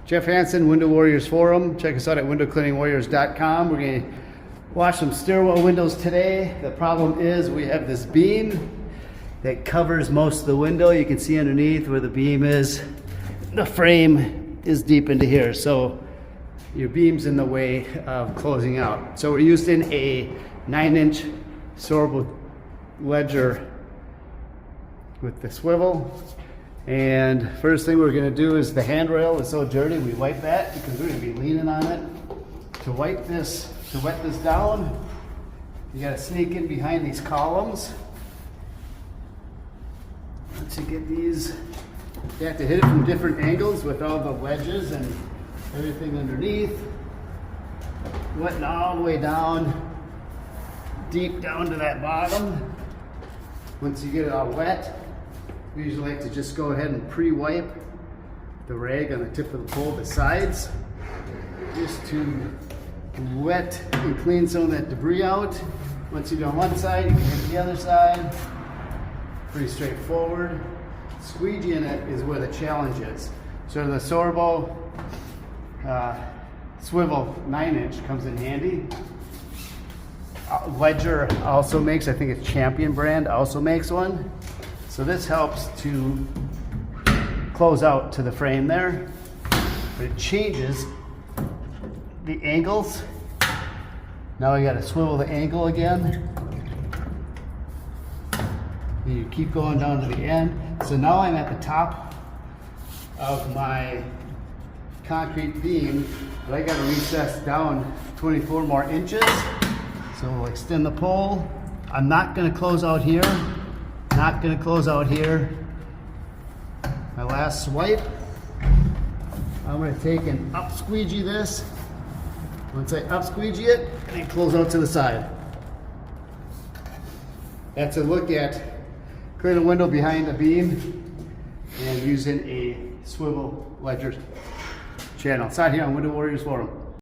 Jeff Hansen, Window Warriors Forum. Check us out at windowcleaningwarriors.com. We're going to wash some stairwell windows today. The problem is we have this beam that covers most of the window. You can see underneath where the beam is. The frame is deep into here, so your beam's in the way of closing out. So we're using a 9-inch Sorbo ledger with the swivel. And first thing we're going to do is the handrail is so dirty, we wipe that because we're going to be leaning on it. To wet this down, you got to sneak in behind these columns. Once you get these, you have to hit it from different angles with all the ledges and everything underneath. Wetting all the way down, deep down to that bottom. Once you get it all wet, we usually like to just go ahead and pre-wipe the rag on the tip of the pole, the sides, just to wet and clean some of that debris out. Once you do on one side, you can hit the other side. Pretty straightforward. Squeegee in it is where the challenge is. So the Sorbo Swivel 9-inch comes in handy. Ledger also makes, I think it's Champion brand, also makes one. So this helps to close out to the frame there, but it changes the angles. Now we got to swivel the angle again. And you keep going down to the end. So now I'm at the top of my concrete beam, but I got to recess down 24 more inches. So we'll extend the pole. I'm not going to close out here. Not going to close out here. My last swipe, I'm going to take and up squeegee this. Once I up squeegee it, and then close out to the side. That's a look at clearing a window behind the beam and using a swivel ledger channel. It's out here on Window Warriors Forum.